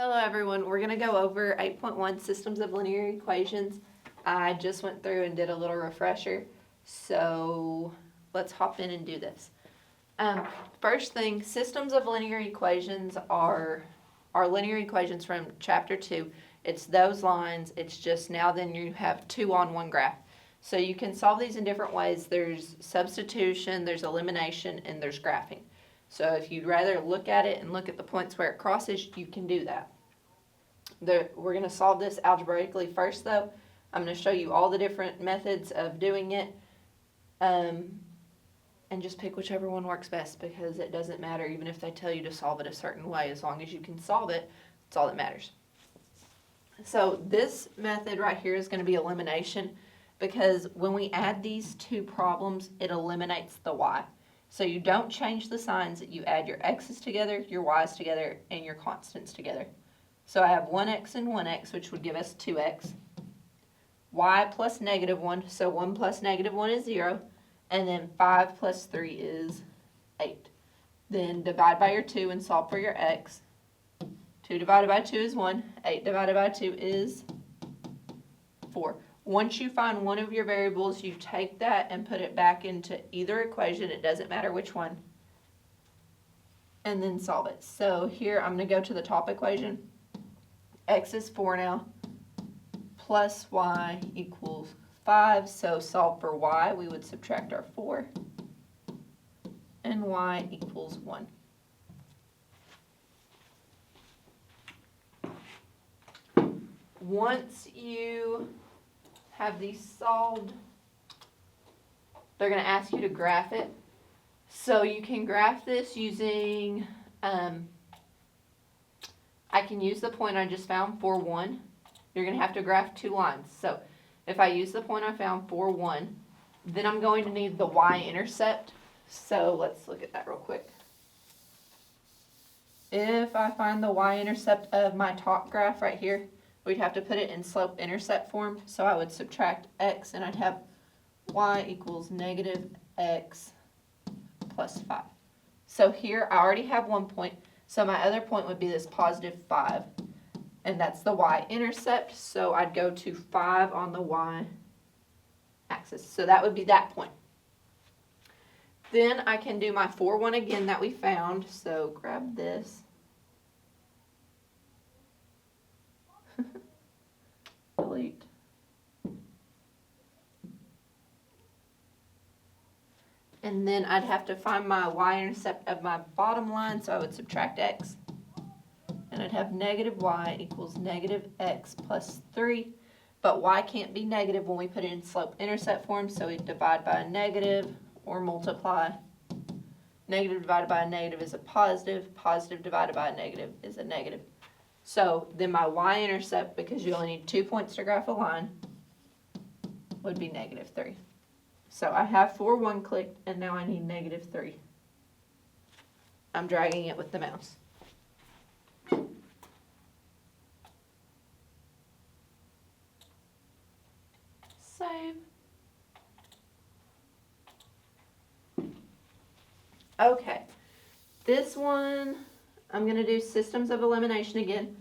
Hello everyone, we're going to go over 8.1 Systems of Linear Equations. I just went through and did a little refresher, so let's hop in and do this. First thing, systems of linear equations are linear equations from chapter 2. It's those lines, it's just now then you have two on one graph. So you can solve these in different ways. There's substitution, there's elimination, and there's graphing. So if you'd rather look at it and look at the points where it crosses, you can do that. We're going to solve this algebraically first, though. I'm going to show you all the different methods of doing it, and just pick whichever one works best, because it doesn't matter even if they tell you to solve it a certain way. As long as you can solve it, that's all that matters. So this method right here is going to be elimination, because when we add these two problems, it eliminates the y. So you don't change the signs, you add your x's together, your y's together, and your constants together. So I have 1x and 1x, which would give us 2x. Y plus negative 1, so 1 plus negative 1 is 0. And then 5 plus 3 is 8. Then divide by your 2 and solve for your x. 2 divided by 2 is 1. 8 divided by 2 is 4. Once you find one of your variables, you take that and put it back into either equation. It doesn't matter which one. And then solve it. So here I'm going to go to the top equation. X is 4 now. Plus y equals 5. So solve for y. We would subtract our 4. And y equals 1. Once you have these solved, they're going to ask you to graph it. So you can graph this using, I can use the point I just found, 4, 1. You're going to have to graph two lines. So if I use the point I found, 4, 1, then I'm going to need the y-intercept. So let's look at that real quick. If I find the y-intercept of my top graph right here, we'd have to put it in slope-intercept form. So I would subtract x, and I'd have y equals negative x plus 5. So here I already have 1 point. So my other point would be this positive 5. And that's the y-intercept. So I'd go to 5 on the y-axis. So that would be that point. Then I can do my 4, 1 again that we found. So grab this. Delete. And then I'd have to find my y-intercept of my bottom line, so I would subtract x. And I'd have negative y equals negative x plus 3. But y can't be negative when we put it in slope-intercept form, so we divide by a negative or multiply. Negative divided by a negative is a positive. Positive divided by a negative is a negative. So then my y-intercept, because you only need 2 points to graph a line, would be negative 3. So I have 4, 1 clicked, and now I need negative 3. I'm dragging it with the mouse. Save. Okay, this one, I'm going to do systems of elimination again.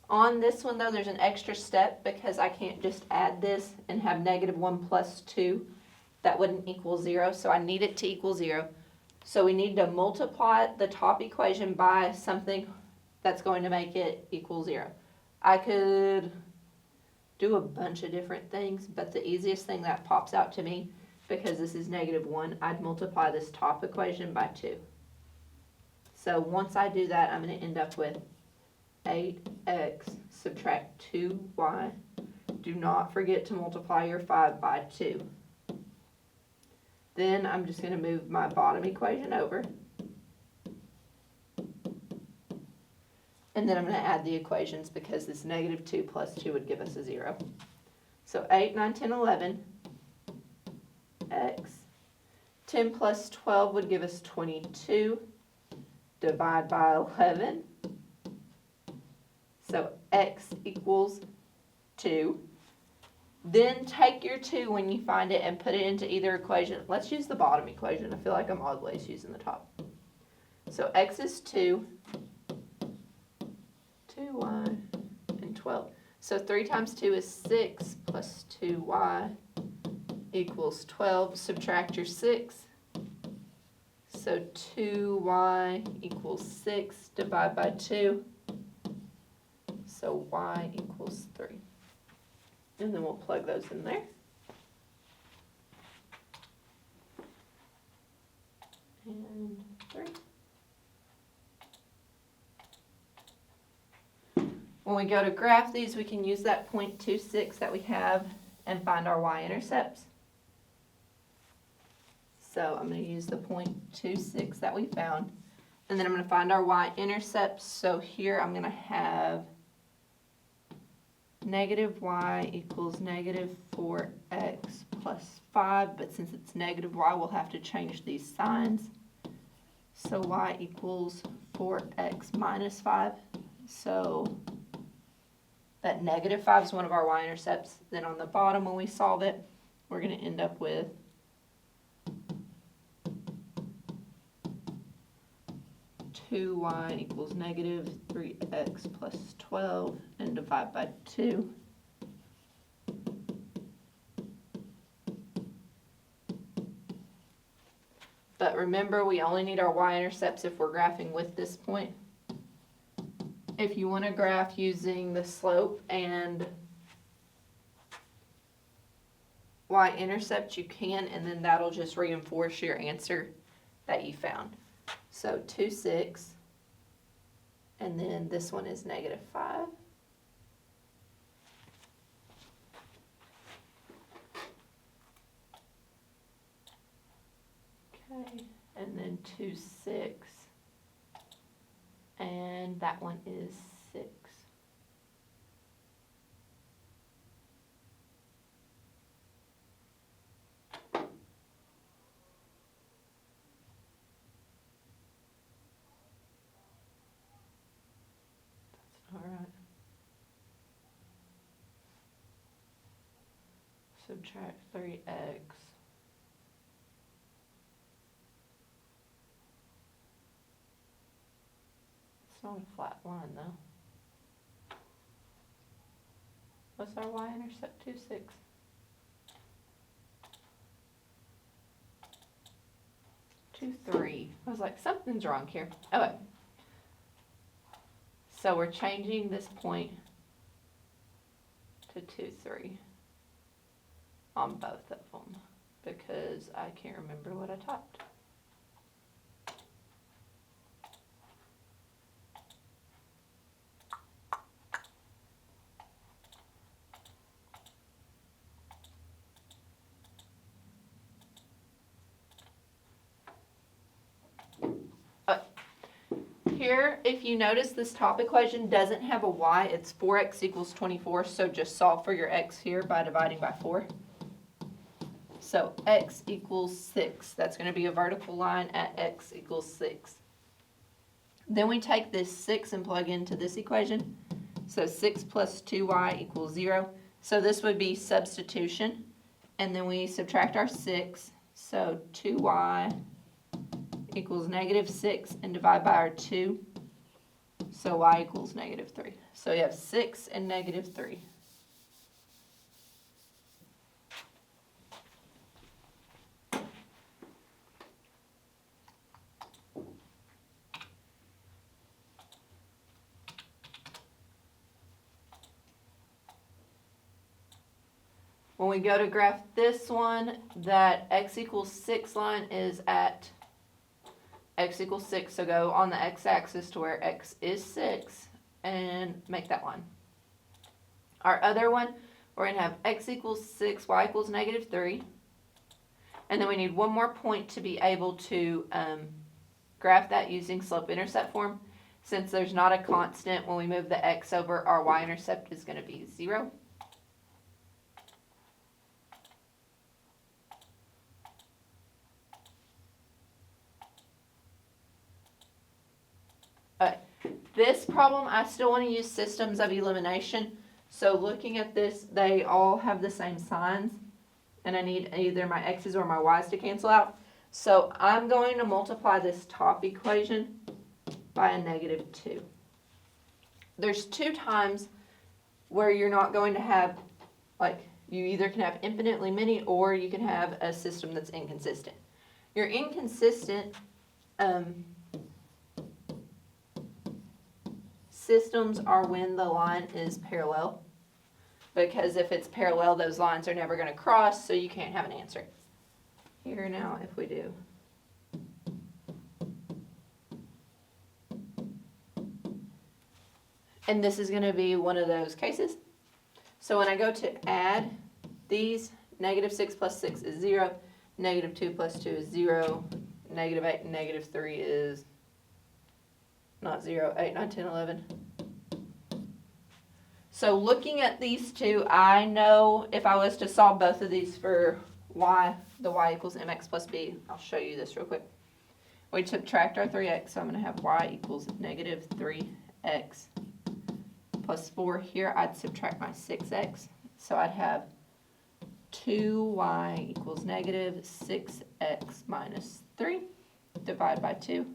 On this one, though, there's an extra step because I can't just add this and have negative 1 plus 2. That wouldn't equal 0, so I need it to equal 0. So we need to multiply the top equation by something that's going to make it equal 0. I could do a bunch of different things, but the easiest thing that pops out to me, because this is negative 1, I'd multiply this top equation by 2. So once I do that, I'm going to end up with 8x subtract 2y. Do not forget to multiply your 5 by 2. Then I'm just going to move my bottom equation over. And then I'm going to add the equations because this negative 2 plus 2 would give us a 0. So 8, 9, 10, 11, x. 10 plus 12 would give us 22. Divide by 11. So x equals 2. Then take your 2 when you find it and put it into either equation. Let's use the bottom equation. I feel like I'm always using the top. So x is 2. 2 2y, and 12. So 3 times 2 is 6, plus 2y equals 12. Subtract your 6. So 2y equals 6, divide by 2. So y equals 3. And then we'll plug those in there. And 3. When we go to graph these, we can use that 0.26 that we have and find our y-intercepts. So I'm going to use the 0.26 that we found, and then I'm going to find our y-intercepts. So here I'm going to have negative y equals negative 4x plus 5, but since it's negative y, we'll have to change these signs. So y equals 4x minus 5. So that negative 5 is one of our y-intercepts. Then on the bottom, when we solve it, we're going to end up with two y equals negative 3x plus 12, and divide by 2. But remember, we only need our y-intercepts if we're graphing with this point. If you want to graph using the slope and y-intercept, you can, and then that'll just reinforce your answer that you found. So 2, 6, and then this one is negative 5. Okay, and then 2, 6, and that one is 6. All right. Subtract 3x. It's not a flat line though. What's our y-intercept? 2, 6. 2, 3. I was like, something's wrong here. Okay. So we're changing this point to 2, 3 on both of them because I can't remember what I typed. Here, if you notice, this top equation doesn't have a y. It's 4x equals 24, so just solve for your x here by dividing by 4. So x equals 6. That's going to be a vertical line at x equals 6. Then we take this 6 and plug into this equation. So 6 plus 2y equals 0. So this would be substitution. And then we subtract our 6. So 2y equals negative 6 and divide by our 2. So y equals negative 3. So you have 6 and negative 3. When we go to graph this one, that x equals 6 line is at x equals 6, so go on the x-axis to where x is 6 and make that line. Our other one, we're going to have x equals 6, y equals negative 3. And then we need one more point to be able to graph that using slope-intercept form. Since there's not a constant, when we move the x over, our y-intercept is going to be 0. This problem, I still want to use systems of elimination. So looking at this, they all have the same signs. And I need either my x's or my y's to cancel out. So I'm going to multiply this top equation by a negative 2. there's two times where you're not going to have, like, you either can have infinitely many or you can have a system that's inconsistent. Your inconsistent systems are when the line is parallel, because if it's parallel, those lines are never going to cross, so you can't have an answer. Here now, if we do and this is going to be one of those cases. So when I go to add these, -6 plus 6 is 0, -2 plus 2 is 0, -8 and -3 is not 0, 8, 9, 10, 11. So looking at these two, I know if I was to solve both of these for y, the y equals mx plus b, I'll show you this real quick. We subtract our 3x, so I'm going to have y equals -3x plus 4. Here I'd subtract my 6x, so I'd have 2y equals -6x minus 3, divide by 2.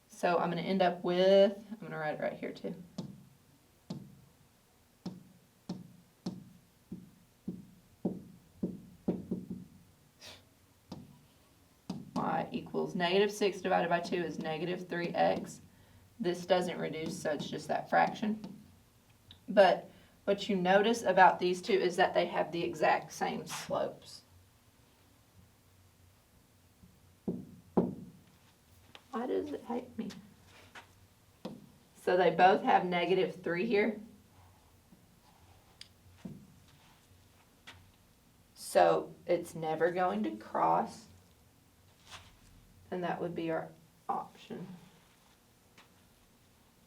So I'm going to end up with, I'm going to write it right here too. Y equals -6 divided by 2 is -3x. This doesn't reduce, so it's just that fraction. But what you notice about these two is that they have the exact same slopes. Why does it hate me? So they both have -3 here. So it's never going to cross. And that would be our option.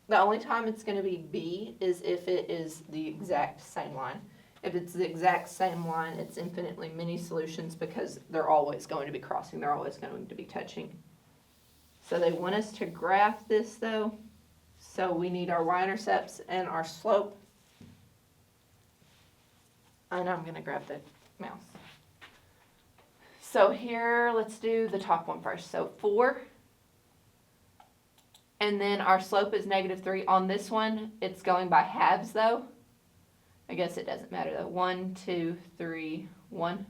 The only time it's going to be B is if it is the exact same line. If it's the exact same line, it's infinitely many solutions because they're always going to be crossing. They're always going to be touching. So they want us to graph this though. So we need our y-intercepts and our slope. And I'm going to grab the mouse. So here, let's do the top one first. So 4. And then our slope is -3. On this one, it's going by halves though. I guess it doesn't matter though. 1, 2, 3, 1.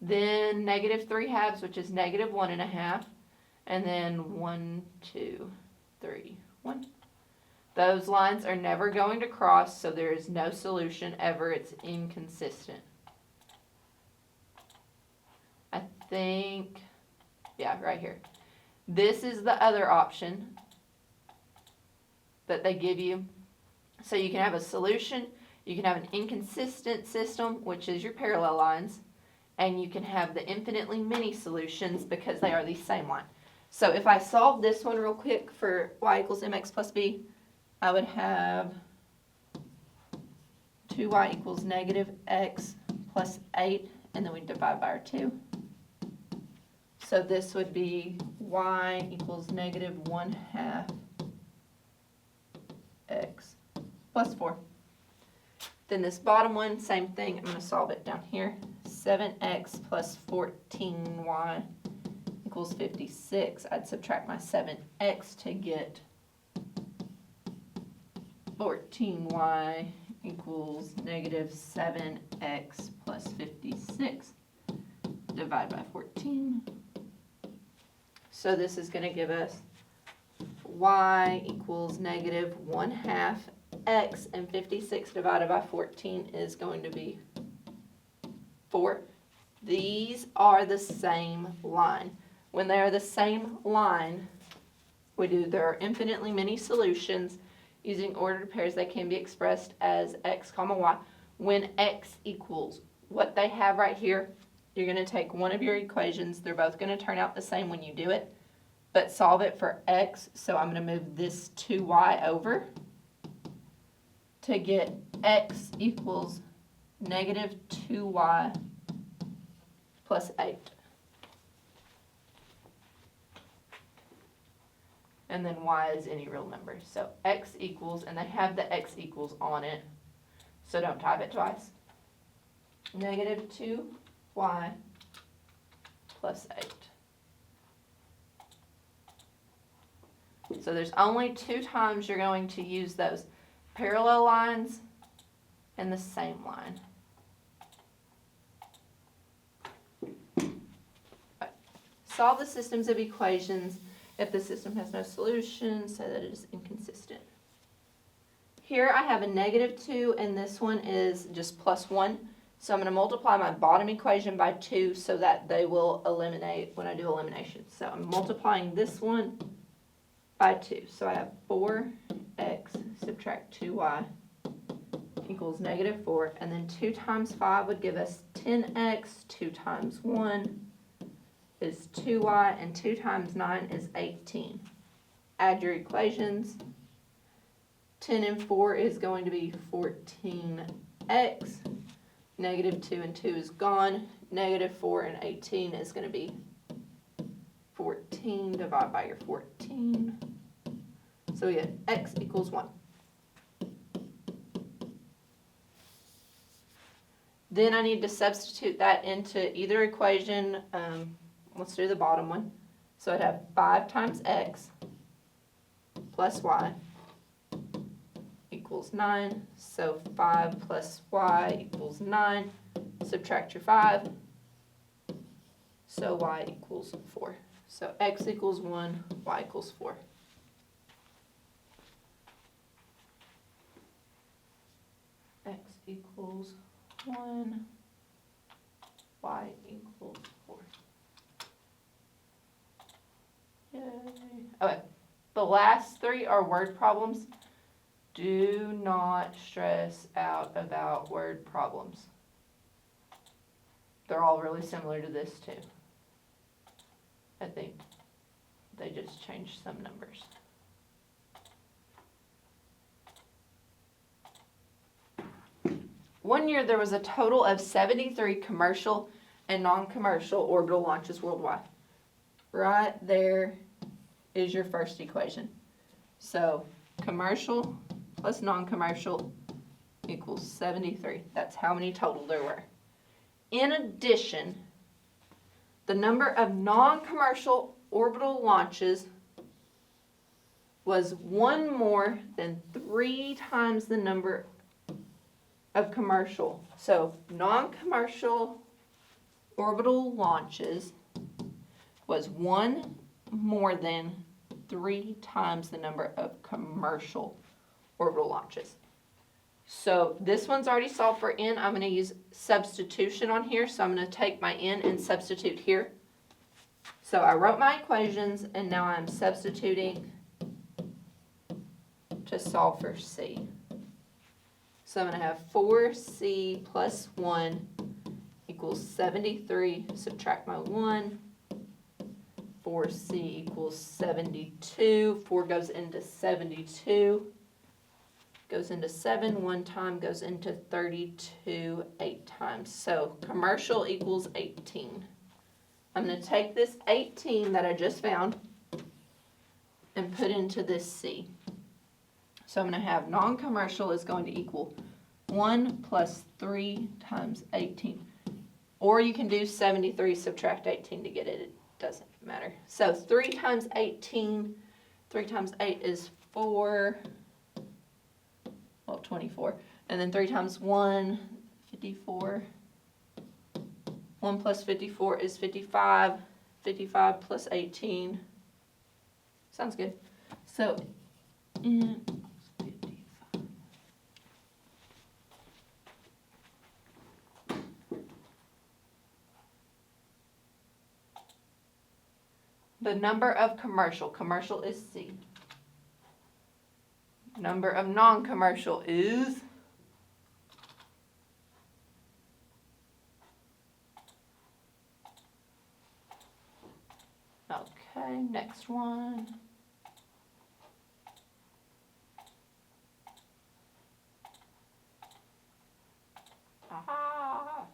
Then -3 halves, which is -1.5. And then 1, 2, 3, 1. Those lines are never going to cross, so there is no solution ever. It's inconsistent. I think, yeah, right here. This is the other option that they give you. So you can have a solution, you can have an inconsistent system, which is your parallel lines, and you can have the infinitely many solutions because they are the same line. So if I solve this one real quick for y equals mx plus b, I would have 2y equals -x plus 8, and then we divide by our 2. So this would be y equals -1/2 x plus 4. Then this bottom one, same thing. I'm going to solve it down here. 7x plus 14y equals 56. I'd subtract my 7x to get 14y equals -7x plus 56. Divide by 14. So this is going to give us y equals -1/2 x, and 56 divided by 14 is going to be 4. These are the same line. When they are the same line, there are infinitely many solutions. Using ordered pairs, they can be expressed as x comma y. When x equals what they have right here, you're going to take one of your equations. They're both going to turn out the same when you do it, but solve it for x. So I'm going to move this 2y over to get x equals -2y plus 8. And then y is any real number. So x equals, and they have the x equals on it, so don't type it twice. -2y plus 8. So there's only 2 times you're going to use those parallel lines and the same line. Right. Solve the systems of equations if the system has no solution, so that it is inconsistent. Here I have a -2 and this one is just +1. So I'm going to multiply my bottom equation by 2 so that they will eliminate when I do elimination. So I'm multiplying this one by 2. So I have 4x subtract 2y equals -4. And then 2 times 5 would give us 10x. 2 times 1 is 2y. And 2 times 9 is 18. Add your equations. 10 and 4 is going to be 14x. -2 and 2 is gone. -4 and 18 is going to be 14. Divide by your 14. So we get x equals 1. Then I need to substitute that into either equation. Let's do the bottom one. So I'd have 5 times x plus y equals 9. So 5 plus y equals 9. Subtract your 5. So y equals 4. So x equals 1, y equals 4. X equals 1, y equals 4. Yay. Okay, the last 3 are word problems. Do not stress out about word problems. They're all really similar to this too. I think they just changed some numbers. One year there was a total of 73 commercial and non-commercial orbital launches worldwide. Right there is your first equation. So commercial plus non-commercial equals 73. That's how many total there were. In addition, the number of non-commercial orbital launches was 1 more than 3 times the number of commercial. So non-commercial orbital launches was 1 more than 3 times the number of commercial orbital launches. So this one's already solved for n. I'm going to use substitution on here. So I'm going to take my n and substitute here. So I wrote my equations and now I'm substituting to solve for c. So I'm going to have 4c plus 1 equals 73. Subtract my 1. 4c equals 72. 4 goes into 72. Goes into 7 1 time, goes into 32 8 times. So commercial equals 18. I'm going to take this 18 that I just found and put into this C. So I'm going to have non-commercial is going to equal 1 plus 3 times 18. Or you can do 73 subtract 18 to get it. It doesn't matter. So 3 times 18, 3 times 8 is 4. Well, 24. And then 3 times 1, 54. 1 plus 54 is 55. 55 plus 18. Sounds good. So, in 55. The number of commercial is C. Number of non-commercial is okay, next one. Ah.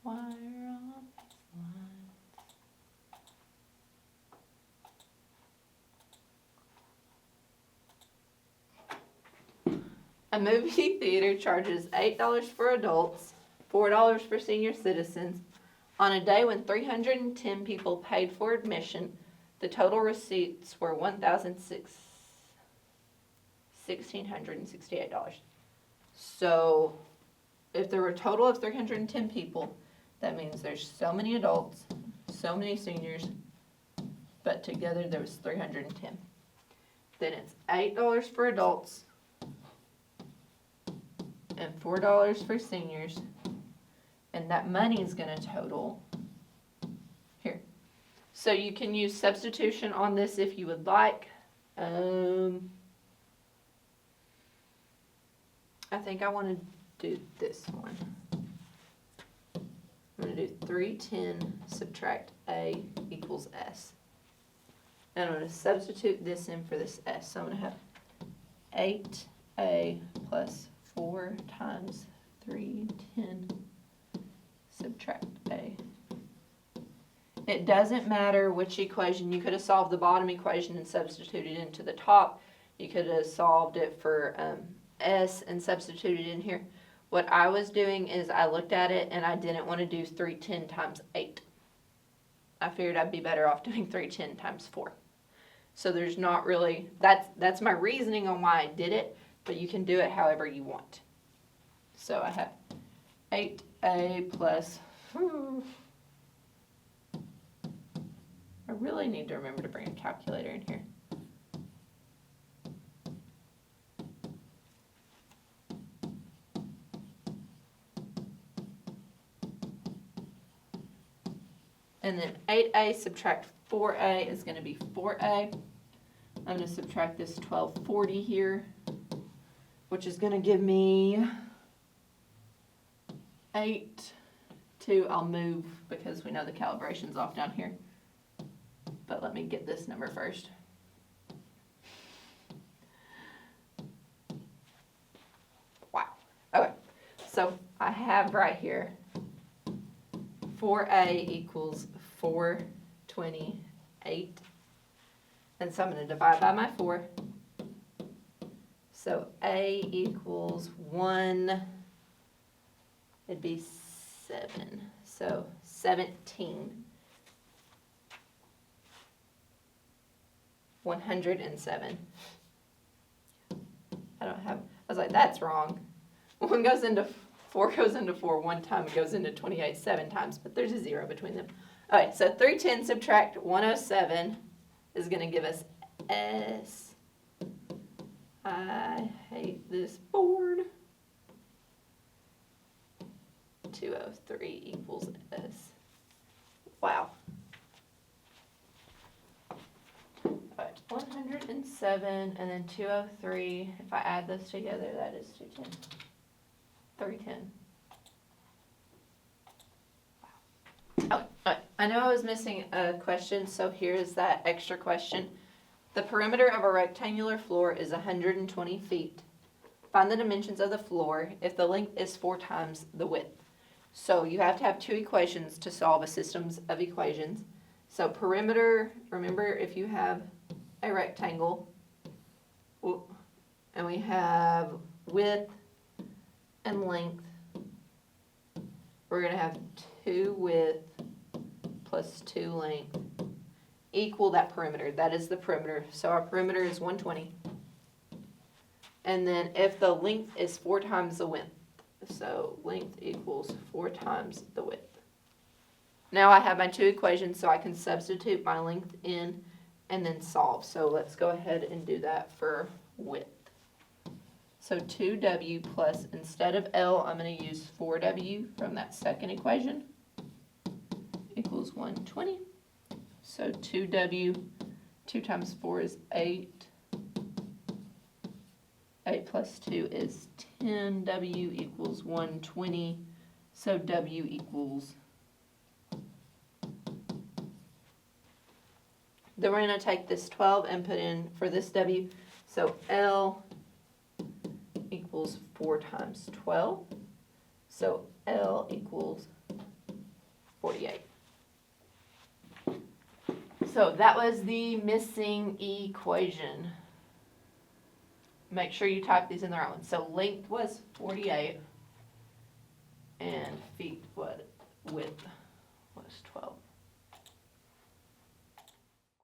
Why are all these lines? A movie theater charges $8 for adults $4 for senior citizens. On a day when 310 people paid for admission, the total receipts were $1,668. So if there were a total of 310 people, that means there's so many adults, so many seniors, but together there was 310. Then it's $8 for adults and $4 for seniors, and that money is going to total here. So you can use substitution on this if you would like. I think I want to do this one. I'm going to do 310 subtract A equals S. And I'm going to substitute this in for this S. So I'm going to have 8A plus 4 times 310 subtract A. It doesn't matter which equation. You could have solved the bottom equation and substituted into the top. You could have solved it for S and substituted in here. What I was doing is I looked at it and I didn't want to do 310 times 8. I figured I'd be better off doing 310 times 4. So there's not really, that's my reasoning on why I did it, but you can do it however you want. So I have 8A plus, I really need to remember to bring a calculator in here. And then 8A subtract 4A is going to be 4A. I'm going to subtract this 1240 here, which is going to give me 8, 2. I'll move because we know the calibration's off down here. But let me get this number first. Wow. Okay. So I have right here 4A equals 428. And so I'm going to divide by my 4. So A equals 1. It'd be 7. So 17. 107. I was like, that's wrong. 4 goes into 4 one time, it goes into 28 7 times, but there's a 0 between them. All right, so 310 subtract 107 is going to give us S. I hate this board. 203 equals S. Wow. All right, 107 and then 203. If I add those together, that is 210. 310. Wow. Oh, I know I was missing a question, so here's that extra question. The perimeter of a rectangular floor is 120 feet. Find the dimensions of the floor if the length is 4 times the width. So you have to have 2 equations to solve a systems of equations. So perimeter, remember if you have a rectangle, and we have width and length, we're going to have 2 width plus 2 length equal that perimeter. That is the perimeter. So our perimeter is 120. And then if the length is 4 times the width, so length equals 4 times the width. Now I have my 2 equations, so I can substitute my length in and then solve. So let's go ahead and do that for width. So 2W plus, instead of L, I'm going to use 4W from that second equation, equals 120. So 2W, 2 times 4 is 8. 8 plus 2 is 10. W equals 120. So W equals. Then we're going to take this 12 and put in for this W. So L equals 4 times 12. So L equals 48. So that was the missing equation. Make sure you type these in the right one. So length was 48. and feet width was 12.